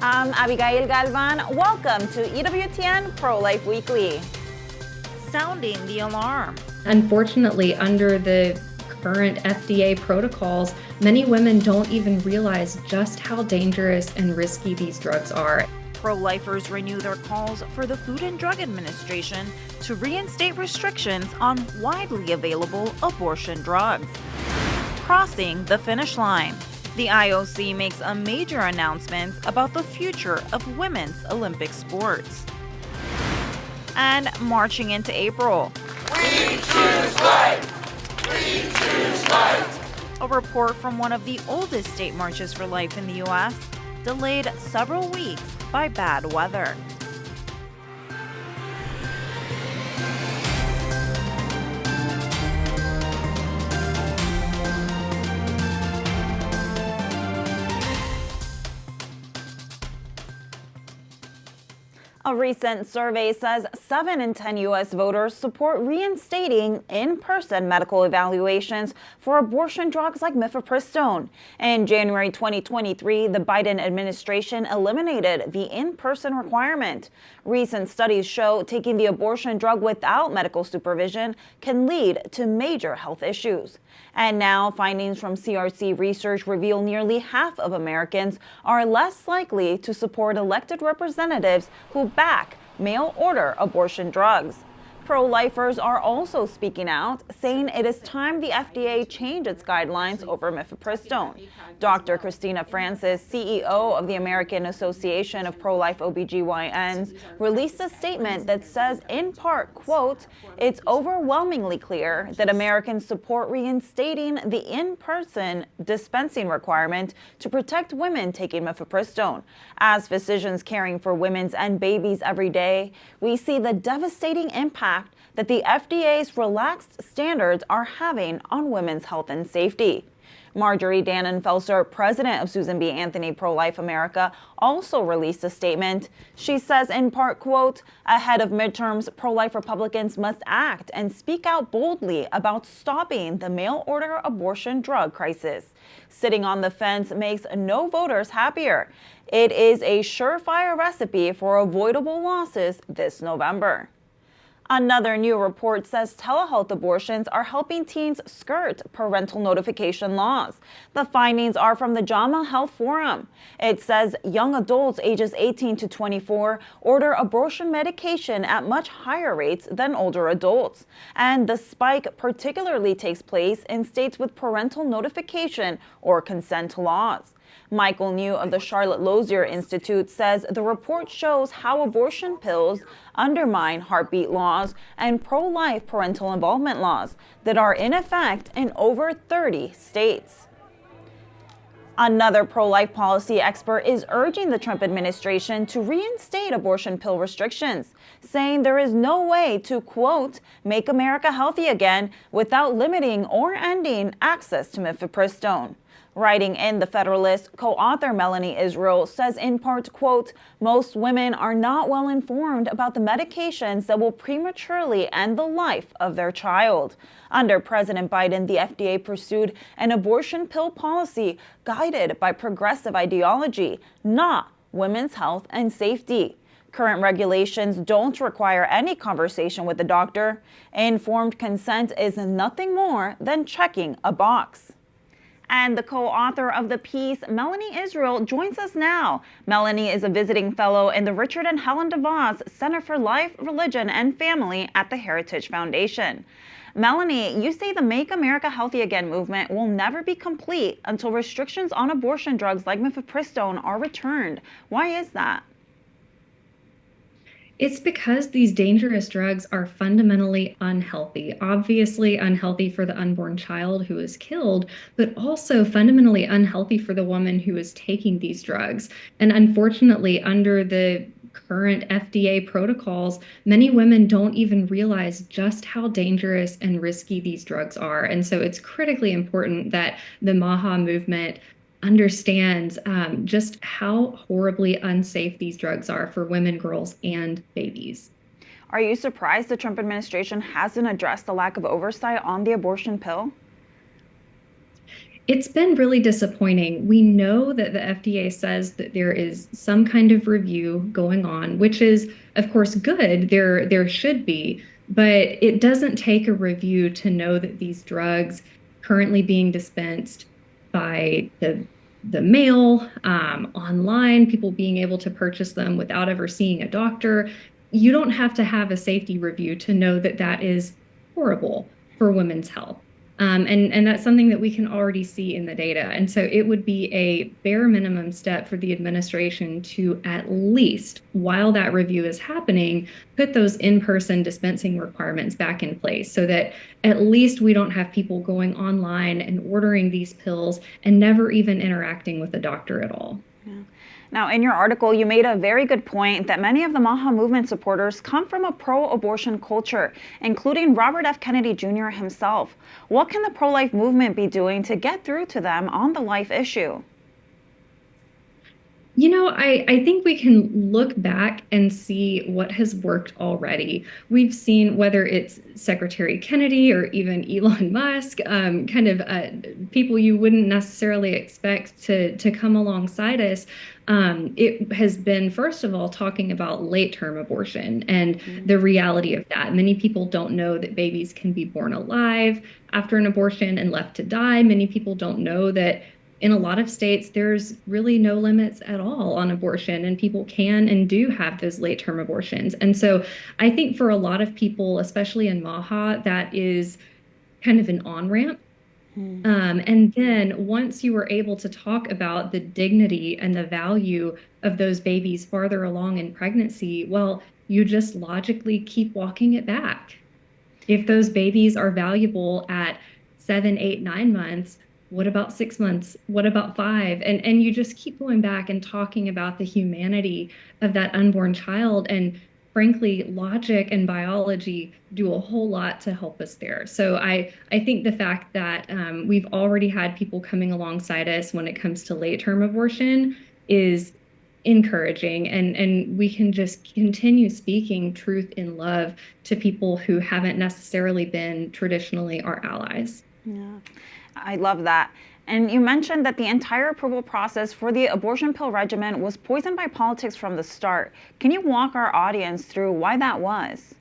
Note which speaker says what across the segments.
Speaker 1: I'm Abigail Galvan. Welcome to EWTN Pro-Life Weekly. Sounding the alarm.
Speaker 2: Unfortunately, under the current FDA protocols, many women don't even realize just how dangerous and risky these drugs are.
Speaker 1: Pro-lifers renew their calls for the Food and Drug Administration to reinstate restrictions on widely available abortion drugs. Crossing the finish line. The IOC makes a major announcement about the future of women's Olympic sports. And marching into April.
Speaker 3: We choose life! We choose life!
Speaker 1: A report from one of the oldest state marches for life in the U.S., delayed several weeks by bad weather. A recent survey says 7 in 10 U.S. voters support reinstating in-person medical evaluations for abortion drugs like Mifepristone. In January 2023, the Biden administration eliminated the in-person requirement. Recent studies show taking the abortion drug without medical supervision can lead to major health issues. And now, findings from CRC research reveal nearly half of Americans are less likely to support elected representatives who back mail-order abortion drugs. Pro-lifers are also speaking out, saying it is time the FDA change its guidelines over Mifepristone. Dr. Christina Francis, CEO of the American Association of Pro-Life OBGYNs, released a statement that says, in part, quote, "It's overwhelmingly clear that Americans support reinstating the in-person dispensing requirement to protect women taking Mifepristone. As physicians caring for women's and babies every day, we see the devastating impact that the FDA's relaxed standards are having on women's health and safety." Marjorie Dannenfelser, president of Susan B. Anthony Pro-Life America, also released a statement. She says, in part, quote, "Ahead of midterms, pro-life Republicans must act and speak out boldly about stopping the mail-order abortion drug crisis. Sitting on the fence makes no voters happier. It is a surefire recipe for avoidable losses this November." Another new report says telehealth abortions are helping teens skirt parental notification laws. The findings are from the JAMA Health Forum. It says young adults ages 18 to 24 order abortion medication at much higher rates than older adults. And the spike particularly takes place in states with parental notification or consent laws. Michael New of the Charlotte Lozier Institute says the report shows how abortion pills undermine heartbeat laws and pro-life parental involvement laws that are in effect in over 30 states. Another pro-life policy expert is urging the Trump administration to reinstate abortion pill restrictions, saying there is no way to, quote, "make America healthy again" without limiting or ending access to Mifepristone. Writing in The Federalist, co-author Melanie Israel says in part, quote, "Most women are not well informed about the medications that will prematurely end the life of their child." Under President Biden, the FDA pursued an abortion pill policy guided by progressive ideology, not women's health and safety. Current regulations don't require any conversation with the doctor. Informed consent is nothing more than checking a box. And the co-author of the piece, Melanie Israel, joins us now. Melanie is a visiting fellow in the Richard and Helen DeVos Center for Life, Religion, and Family at the Heritage Foundation. Melanie, you say the Make America Healthy Again movement will never be complete until restrictions on abortion drugs like Mifepristone are returned. Why is that?
Speaker 2: It's because these dangerous drugs are fundamentally unhealthy, obviously unhealthy for the unborn child who is killed, but also fundamentally unhealthy for the woman who is taking these drugs. And unfortunately, under the current FDA protocols, many women don't even realize just how dangerous and risky these drugs are. And so it's critically important that the MAHA movement understands just how horribly unsafe these drugs are for women, girls, and babies.
Speaker 1: Are you surprised the Trump administration hasn't addressed the lack of oversight on the abortion pill?
Speaker 2: It's been really disappointing. We know that the FDA says that there is some kind of review going on, which is, of course, good. There should be, but it doesn't take a review to know that these drugs currently being dispensed by the mail, online, people being able to purchase them without ever seeing a doctor. You don't have to have a safety review to know that that is horrible for women's health. And that's something that we can already see in the data. And so it would be a bare minimum step for the administration to, at least while that review is happening, put those in-person dispensing requirements back in place so that at least we don't have people going online and ordering these pills and never even interacting with a doctor at all.
Speaker 1: Yeah. Now, in your article, you made a very good point that many of the MAHA movement supporters come from a pro-abortion culture, including Robert F. Kennedy Jr. himself. What can the pro-life movement be doing to get through to them on the life issue?
Speaker 2: I think we can look back and see what has worked already. We've seen whether it's Secretary Kennedy or even Elon Musk, people you wouldn't necessarily expect to come alongside us. It has been, first of all, talking about late-term abortion and the reality of that. Many people don't know that babies can be born alive after an abortion and left to die. Many people don't know that in a lot of states, there's really no limits at all on abortion, and people can and do have those late-term abortions. And so I think for a lot of people, especially in MAHA, that is kind of an on-ramp. And then once you were able to talk about the dignity and the value of those babies farther along in pregnancy, well, you just logically keep walking it back. If those babies are valuable at 7, 8, 9 months, what about 6 months? What about 5? And you just keep going back and talking about the humanity of that unborn child. And frankly, logic and biology do a whole lot to help us there. So I think the fact that we've already had people coming alongside us when it comes to late-term abortion is encouraging, and we can just continue speaking truth in love to people who haven't necessarily been traditionally our allies.
Speaker 1: Yeah, I love that. And you mentioned that the entire approval process for the abortion pill regimen was poisoned by politics from the start. Can you walk our audience through why that was?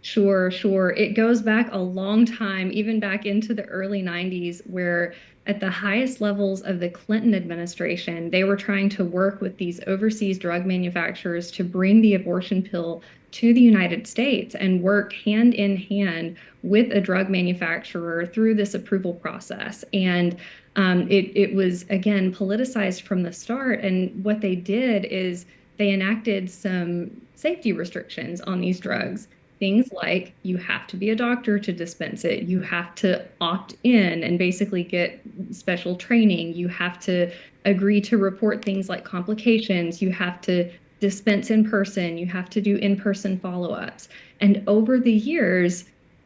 Speaker 2: Sure. It goes back a long time, even back into the early 90s, where at the highest levels of the Clinton administration, they were trying to work with these overseas drug manufacturers to bring the abortion pill to the United States and work hand in hand with a drug manufacturer through this approval process. And it was, again, politicized from the start. And what they did is they enacted some safety restrictions on these drugs. Things like you have to be a doctor to dispense it. You have to opt in and basically get special training. You have to agree to report things like complications. You have to dispense in person. You have to do in-person follow-ups. And over the years,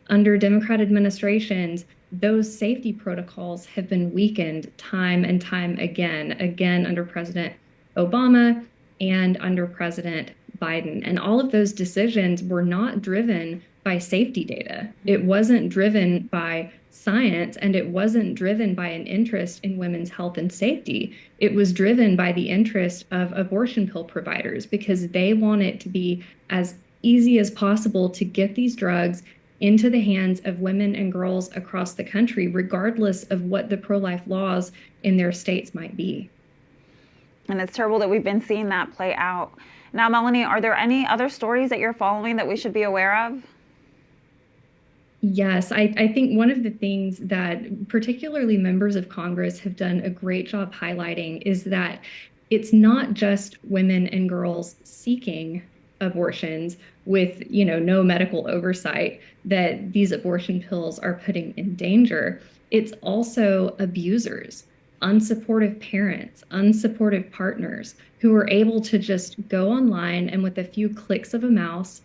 Speaker 2: under Democrat administrations, those safety protocols have been weakened time and time again under President Obama and under President Biden. And all of those decisions were not driven by safety data. It wasn't driven by science, and it wasn't driven by an interest in women's health and safety. It was driven by the interest of abortion pill providers because they want it to be as easy as possible to get these drugs into the hands of women and girls across the country, regardless of what the pro-life laws in their states might be.
Speaker 1: And it's terrible that we've been seeing that play out. Now, Melanie, are there any other stories that you're following that we should be aware of?
Speaker 2: Yes, I think one of the things that particularly members of Congress have done a great job highlighting is that it's not just women and girls seeking abortions with, no medical oversight that these abortion pills are putting in danger. It's also abusers, unsupportive parents, unsupportive partners who are able to just go online and with a few clicks of a mouse,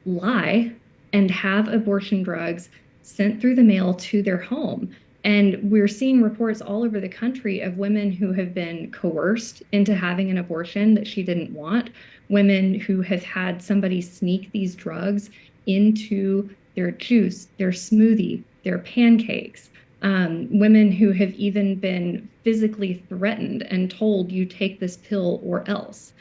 Speaker 2: lie and have abortion drugs sent through the mail to their home. And we're seeing reports all over the country of women who have been coerced into having an abortion that she didn't want, women who have had somebody sneak these drugs into their juice, their smoothie, their pancakes, women who have even been physically threatened and told, you take this pill or else,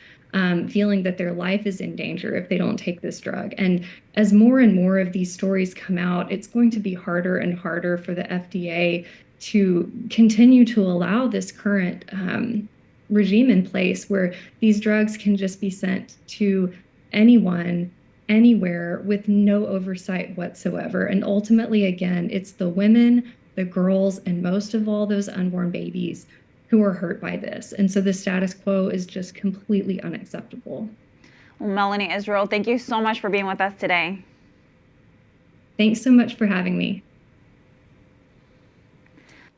Speaker 2: feeling that their life is in danger if they don't take this drug. And as more and more of these stories come out, it's going to be harder and harder for the FDA to continue to allow this current regime in place where these drugs can just be sent to anyone, anywhere, with no oversight whatsoever. And ultimately, again, it's the women, the girls, and most of all, those unborn babies who are hurt by this. And so the status quo is just completely unacceptable.
Speaker 1: Well, Melanie Israel, thank you so much for being with us today.
Speaker 2: Thanks so much for having me.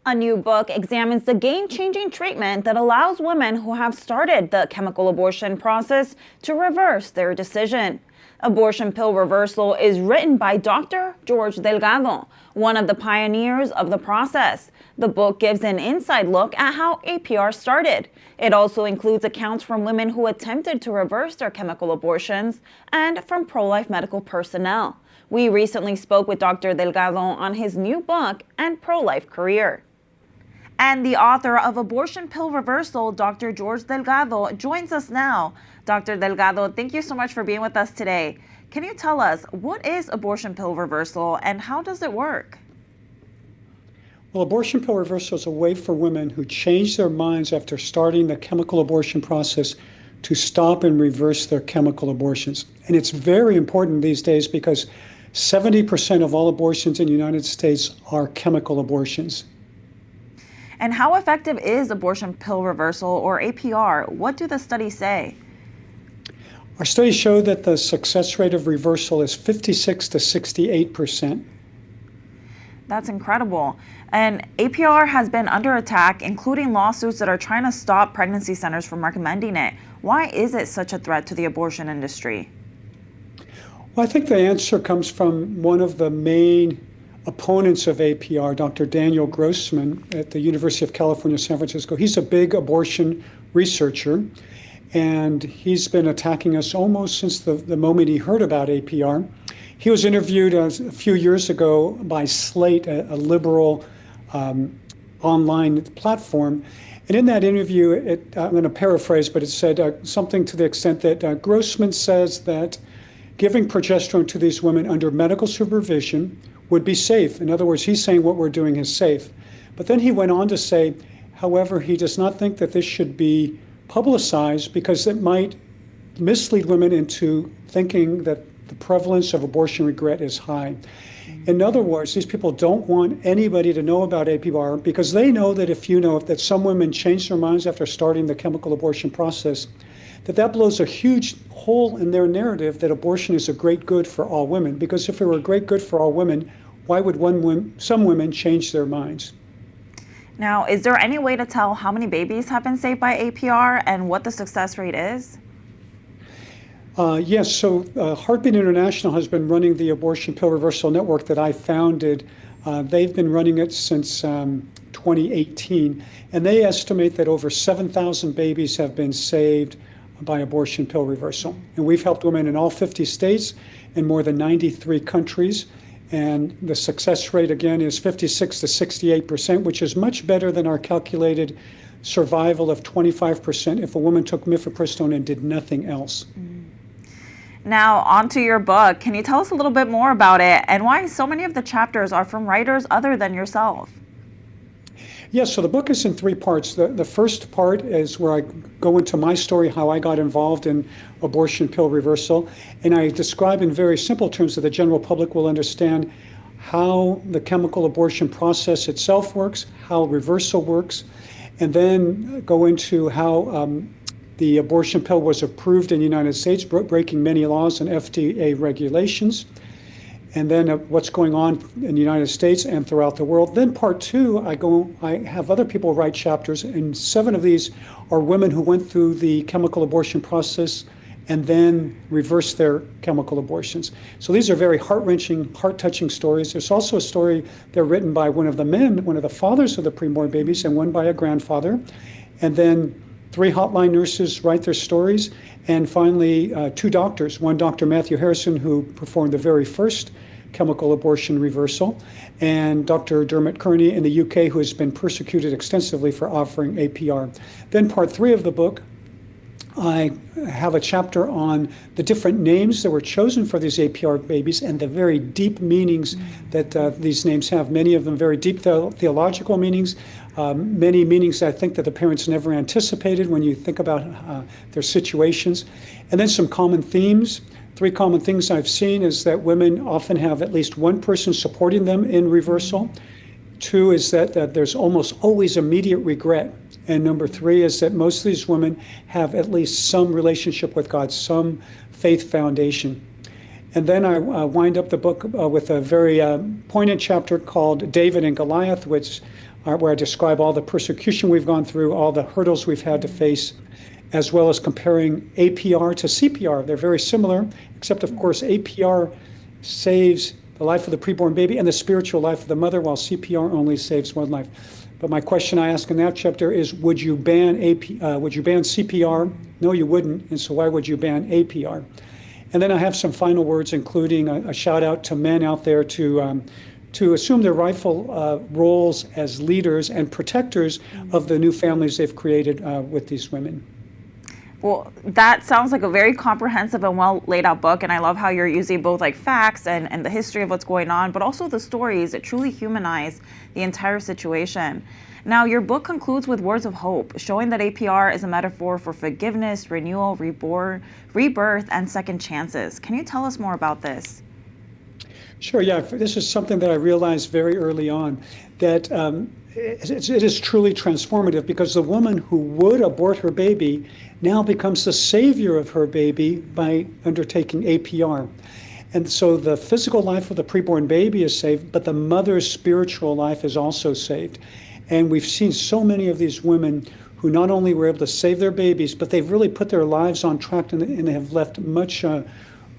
Speaker 1: A new book examines the game-changing treatment that allows women who have started the chemical abortion process to reverse their decision. Abortion Pill Reversal is written by Dr. George Delgado, one of the pioneers of the process. The book gives an inside look at how APR started. It also includes accounts from women who attempted to reverse their chemical abortions and from pro-life medical personnel. We recently spoke with Dr. Delgado on his new book and pro-life career. And the author of Abortion Pill Reversal, Dr. George Delgado, joins us now. Dr. Delgado, thank you so much for being with us today. Can you tell us, what is abortion pill reversal and how does it work?
Speaker 4: Well, abortion pill reversal is a way for women who change their minds after starting the chemical abortion process to stop and reverse their chemical abortions. And it's very important these days because 70% of all abortions in the United States are chemical abortions.
Speaker 1: And how effective is abortion pill reversal, or APR? What do the studies say?
Speaker 4: Our studies show that the success rate of reversal is 56 to 68%.
Speaker 1: That's incredible. And APR has been under attack, including lawsuits that are trying to stop pregnancy centers from recommending it. Why is it such a threat to the abortion industry?
Speaker 4: Well, I think the answer comes from one of the main opponents of APR, Dr. Daniel Grossman at the University of California, San Francisco. He's a big abortion researcher, and he's been attacking us almost since the moment he heard about APR. He was interviewed a few years ago by Slate, a liberal online platform. And in that interview, I'm going to paraphrase, but it said something to the extent that Grossman says that giving progesterone to these women under medical supervision would be safe. In other words, he's saying what we're doing is safe. But then he went on to say, however, he does not think that this should be publicized because it might mislead women into thinking that the prevalence of abortion regret is high. In other words, these people don't want anybody to know about APR because they know that if you know that some women change their minds after starting the chemical abortion process, that blows a huge hole in their narrative that abortion is a great good for all women. Because if it were a great good for all women, why would some women change their minds?
Speaker 1: Now, is there any way to tell how many babies have been saved by APR and what the success rate is?
Speaker 4: Yes, so Heartbeat International has been running the Abortion Pill Reversal Network that I founded. They've been running it since 2018, and they estimate that over 7,000 babies have been saved by abortion pill reversal. And we've helped women in all 50 states and more than 93 countries. And the success rate, again, is 56 to 68%, which is much better than our calculated survival of 25% if a woman took Mifepristone and did nothing else.
Speaker 1: Now, onto your book. Can you tell us a little bit more about it and why so many of the chapters are from writers other than yourself?
Speaker 4: Yes, so the book is in three parts. The first part is where I go into my story, how I got involved in abortion pill reversal, and I describe in very simple terms so the general public will understand how the chemical abortion process itself works, how reversal works, and then go into how the abortion pill was approved in the United States, breaking many laws and FDA regulations. And then what's going on in the United States and throughout the world. Then part two, I have other people write chapters, and 7 of these are women who went through the chemical abortion process and then reversed their chemical abortions. So these are very heart-wrenching, heart-touching stories. There's also a story there written by one of the men, one of the fathers of the preborn babies, and one by a grandfather. And then 3 hotline nurses write their stories. And finally, 2 doctors, one Dr. Matthew Harrison, who performed the very first chemical abortion reversal, and Dr. Dermot Kearney in the UK, who has been persecuted extensively for offering APR. Then part 3 of the book, I have a chapter on the different names that were chosen for these APR babies and the very deep meanings that these names have. Many of them very deep theological meanings, many meanings I think that the parents never anticipated when you think about their situations. And then some common themes. 3 common things I've seen is that women often have at least one person supporting them in reversal. 2 is that there's almost always immediate regret. And number 3 is that most of these women have at least some relationship with God, some faith foundation. And then I wind up the book with a very poignant chapter called David and Goliath, where I describe all the persecution we've gone through, all the hurdles we've had to face, as well as comparing APR to CPR. They're very similar, except of course APR saves the life of the preborn baby and the spiritual life of the mother, while CPR only saves one life. But my question I ask in that chapter is, would you ban CPR? No, you wouldn't. And so why would you ban APR? And then I have some final words, including a shout out to men out there to assume their rightful roles as leaders and protectors of the new families they've created with these women.
Speaker 1: Well, that sounds like a very comprehensive and well laid out book, and I love how you're using both like facts and the history of what's going on, but also the stories that truly humanize the entire situation. Now, your book concludes with words of hope, showing that APR is a metaphor for forgiveness, renewal, rebirth, and second chances. Can you tell us more about this?
Speaker 4: Sure, yeah. This is something that I realized very early on, that it is truly transformative, because the woman who would abort her baby now becomes the savior of her baby by undertaking APR. And so the physical life of the preborn baby is saved, but the mother's spiritual life is also saved. And we've seen so many of these women who not only were able to save their babies, but they've really put their lives on track, and they have left much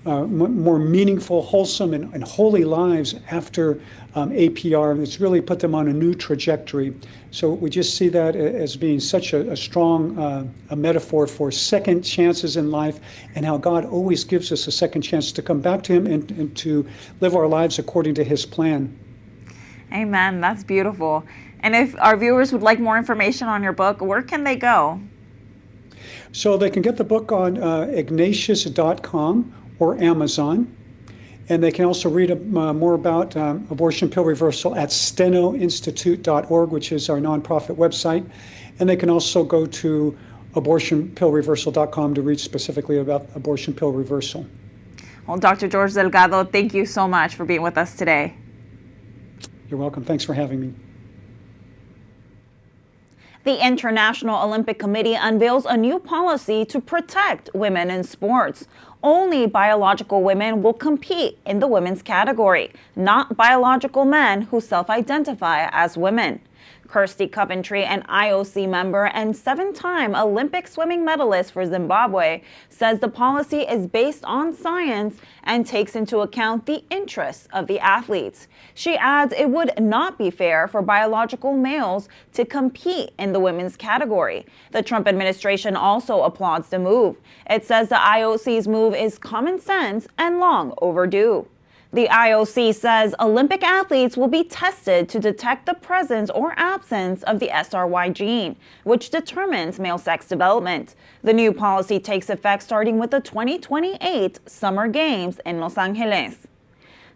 Speaker 4: more meaningful, wholesome, and holy lives after APR, and it's really put them on a new trajectory. So we just see that as being such a strong a metaphor for second chances in life, and how God always gives us a second chance to come back to Him and to live our lives according to His plan.
Speaker 1: Amen. That's beautiful. And if our viewers would like more information on your book, where can they go?
Speaker 4: So they can get the book on Ignatius.com or Amazon. And they can also read more about abortion pill reversal at stenoinstitute.org, which is our nonprofit website. And they can also go to abortionpillreversal.com to read specifically about abortion pill reversal.
Speaker 1: Well, Dr. George Delgado, thank you so much for being with us today.
Speaker 4: You're welcome. Thanks for having me.
Speaker 1: The International Olympic Committee unveils a new policy to protect women in sports. Only biological women will compete in the women's category, not biological men who self-identify as women. Kirsty Coventry, an IOC member and 7-time Olympic swimming medalist for Zimbabwe, says the policy is based on science and takes into account the interests of the athletes. She adds it would not be fair for biological males to compete in the women's category. The Trump administration also applauds the move. It says the IOC's move is common sense and long overdue. The IOC says Olympic athletes will be tested to detect the presence or absence of the SRY gene, which determines male sex development. The new policy takes effect starting with the 2028 Summer Games in Los Angeles.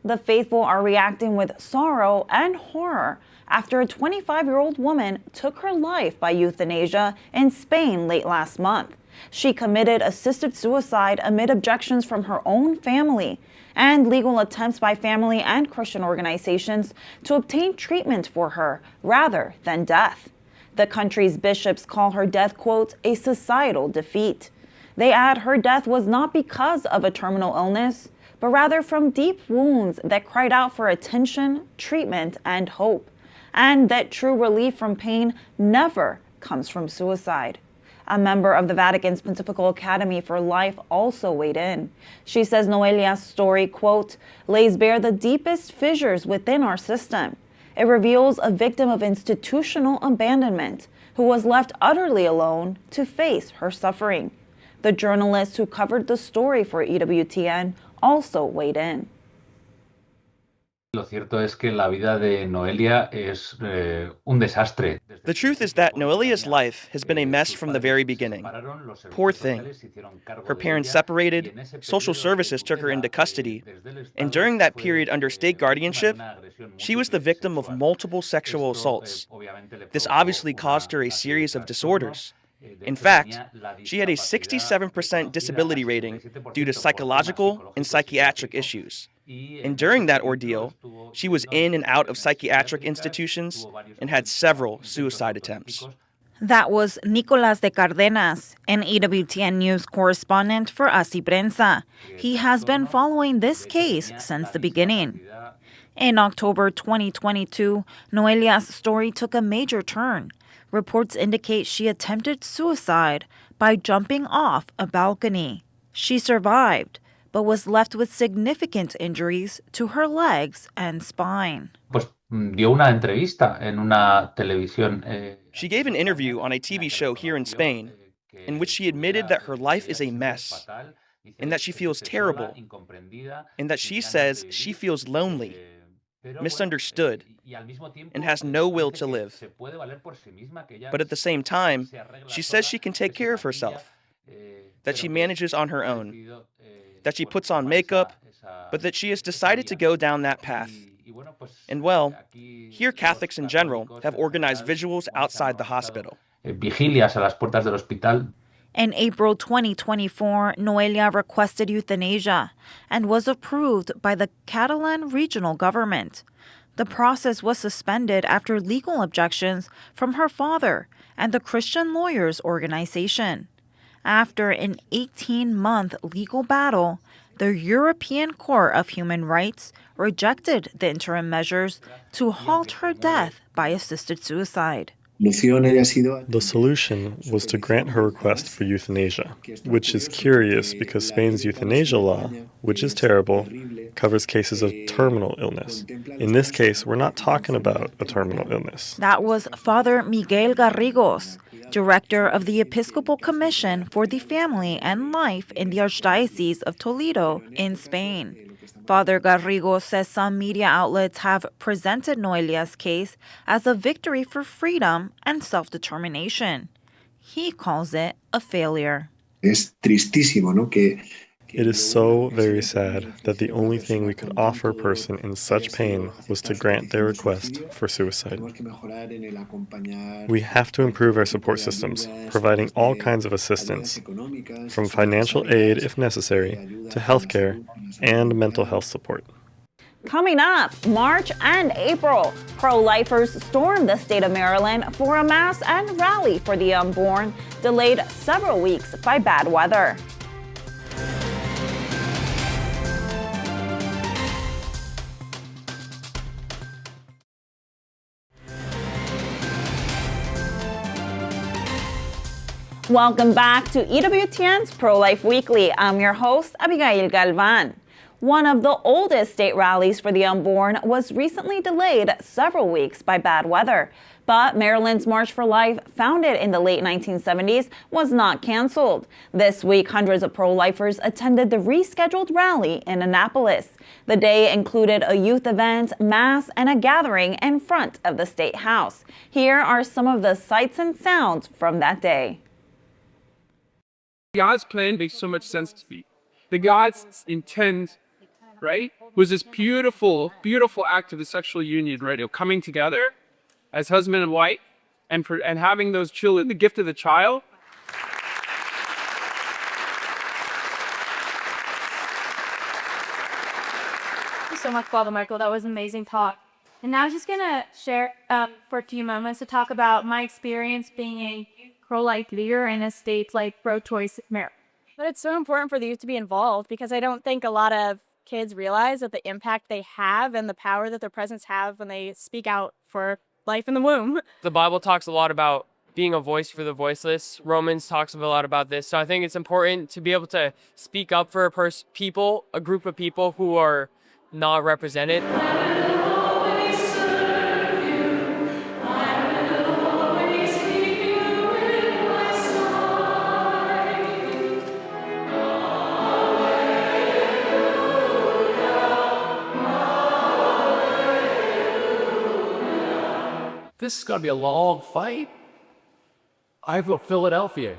Speaker 1: The faithful are reacting with sorrow and horror after a 25-year-old woman took her life by euthanasia in Spain late last month. She committed assisted suicide amid objections from her own family and legal attempts by family and Christian organizations to obtain treatment for her rather than death. The country's bishops call her death, quote, a societal defeat. They add her death was not because of a terminal illness, but rather from deep wounds that cried out for attention, treatment, and hope, and that true relief from pain never comes from suicide. A member of the Vatican's Pontifical Academy for Life also weighed in. She says Noelia's story, quote, lays bare the deepest fissures within our system. It reveals a victim of institutional abandonment who was left utterly alone to face her suffering. The journalist who covered the story for EWTN also weighed in.
Speaker 5: Lo cierto es que la vida de Noelia es un desastre.
Speaker 6: The truth is that Noelia's life has been a mess from the very beginning. Poor thing. Her parents separated, social services took her into custody, and during that period under state guardianship, she was the victim of multiple sexual assaults. This obviously caused her a series of disorders. In fact, she had a 67% disability rating due to psychological and psychiatric issues. And during that ordeal, she was in and out of psychiatric institutions and had several suicide attempts.
Speaker 1: That was Nicolás de Cárdenas, an EWTN News correspondent for Así Prensa. He has been following this case since the beginning. In October 2022, Noelia's story took a major turn. Reports indicate she attempted suicide by jumping off a balcony. She survived, but was left with significant injuries to her legs and spine.
Speaker 5: Pues dio una entrevista en una televisión.
Speaker 6: She gave an interview on a TV show here in Spain in which she admitted that her life is a mess and that she feels terrible and that she says she feels lonely, misunderstood, and has no will to live. But at the same time, she says she can take care of herself, that she manages on her own, that she puts on makeup, but that she has decided to go down that path. And well, here Catholics in general have organized visuals outside the hospital.
Speaker 5: Vigilias a las puertas del hospital.
Speaker 1: In April 2024, Noelia requested euthanasia and was approved by the Catalan regional government. The process was suspended after legal objections from her father and the Christian Lawyers Organization. After an 18-month legal battle, the European Court of Human Rights rejected the interim measures to halt her death by assisted suicide.
Speaker 7: The solution was to grant her request for euthanasia, which is curious because Spain's euthanasia law, which is terrible, covers cases of terminal illness. In this case, we're not talking about a terminal illness.
Speaker 1: That was Father Miguel Garrigos, director of the Episcopal Commission for the Family and Life in the Archdiocese of Toledo in Spain. Father Garrigos says some media outlets have presented Noelia's case as a victory for freedom and self-determination. He calls it a failure.
Speaker 7: It is so very sad that the only thing we could offer a person in such pain was to grant their request for suicide. We have to improve our support systems, providing all kinds of assistance, from financial aid if necessary, to healthcare and mental health support.
Speaker 1: Coming up, March and April, pro-lifers stormed the state of Maryland for a mass and rally for the unborn, delayed several weeks by bad weather. Welcome back to EWTN's Pro-Life Weekly. I'm your host, Abigail Galvan. One of the oldest state rallies for the unborn was recently delayed several weeks by bad weather. But Maryland's March for Life, founded in the late 1970s, was not canceled. This week, hundreds of pro-lifers attended the rescheduled rally in Annapolis. The day included a youth event, mass, and a gathering in front of the State House. Here are some of the sights and sounds from that day.
Speaker 8: God's plan makes so much sense to me. The God's intent, right, was this beautiful, beautiful act of the sexual union, right, coming together as husband and wife, and having those children, the gift of the child.
Speaker 9: Thank you so much, Father Michael. That was an amazing talk. And now I was just gonna share for a few moments to talk about my experience being a pro-life leader in a state like pro-choice Maryland.
Speaker 10: But it's so important for the youth to be involved because I don't think a lot of kids realize that the impact they have and the power that their presence have when they speak out for life in the womb.
Speaker 11: The Bible talks a lot about being a voice for the voiceless. Romans talks a lot about this. So I think it's important to be able to speak up for a group of people who are not represented.
Speaker 12: This is going to be a long fight. I vote Philadelphia.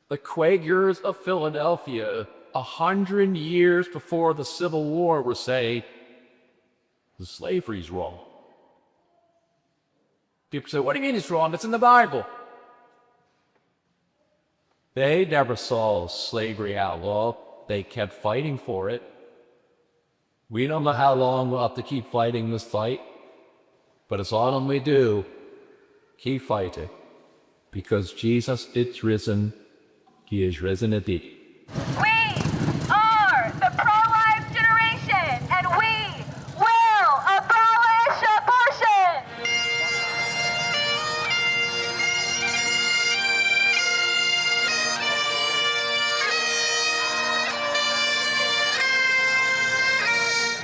Speaker 12: The Quakers of Philadelphia, 100 years before the Civil War, were saying the slavery's wrong. People say, what do you mean it's wrong? It's in the Bible. They never saw slavery outlawed. They kept fighting for it. We don't know how long we'll have to keep fighting this fight, but as long as we do, keep fighting. Because Jesus is risen, he is risen indeed.
Speaker 13: We are the pro-life generation, and we will abolish abortion.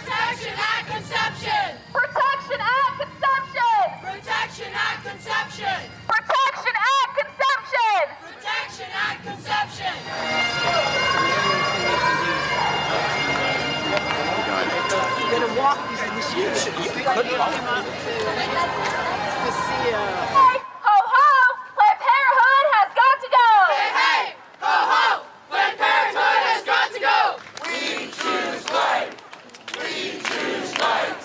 Speaker 3: Protection at conception!
Speaker 13: Protection at conception!
Speaker 3: Protection at conception!
Speaker 13: Protection at conception!
Speaker 3: Protection at conception!
Speaker 14: You're gonna walk these machines.
Speaker 13: Hey, ho, ho! Planned Parenthood has got to go!
Speaker 3: Hey, hey! Ho, ho! Planned Parenthood has got to go! We choose life! We choose life!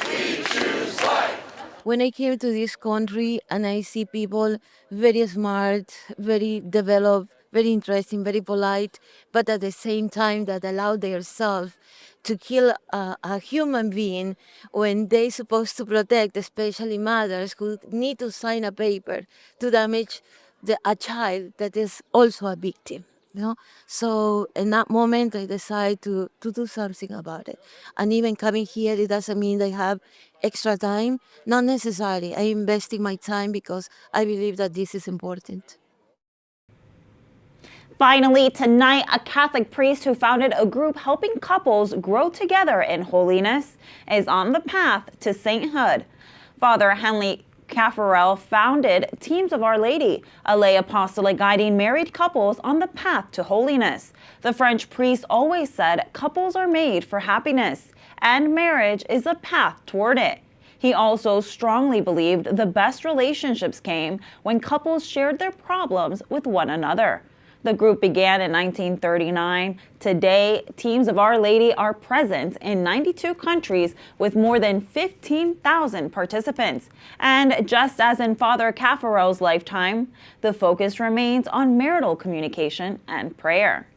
Speaker 3: We choose life!
Speaker 15: When I came to this country and I see people very smart, very developed, very interesting, very polite, but at the same time that allow themselves to kill a human being when they're supposed to protect, especially mothers who need to sign a paper to damage a child that is also a victim. You know? So in that moment, I decided to do something about it. And even coming here, it doesn't mean I have extra time. Not necessarily. I investing my time because I believe that this is important.
Speaker 1: Finally, tonight, a Catholic priest who founded a group helping couples grow together in holiness is on the path to sainthood. Father Henri Caffarel founded Teams of Our Lady, a lay apostolate guiding married couples on the path to holiness. The French priest always said couples are made for happiness, and marriage is a path toward it. He also strongly believed the best relationships came when couples shared their problems with one another. The group began in 1939. Today, Teams of Our Lady are present in 92 countries with more than 15,000 participants. And just as in Father Caffarel's lifetime, the focus remains on marital communication and prayer.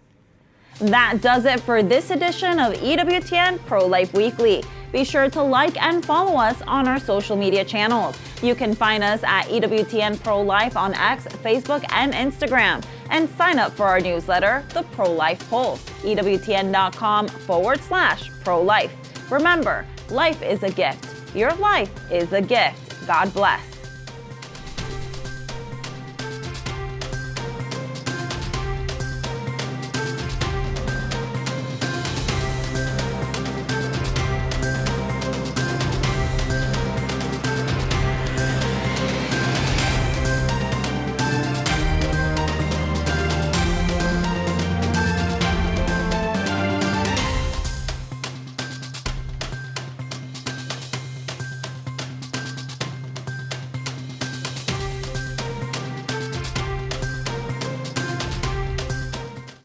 Speaker 1: That does it for this edition of EWTN Pro-Life Weekly. Be sure to like and follow us on our social media channels. You can find us at EWTN Pro-Life on X, Facebook, and Instagram. And sign up for our newsletter, The Pro-Life Pulse, EWTN.com/pro-life. Remember, life is a gift. Your life is a gift. God bless.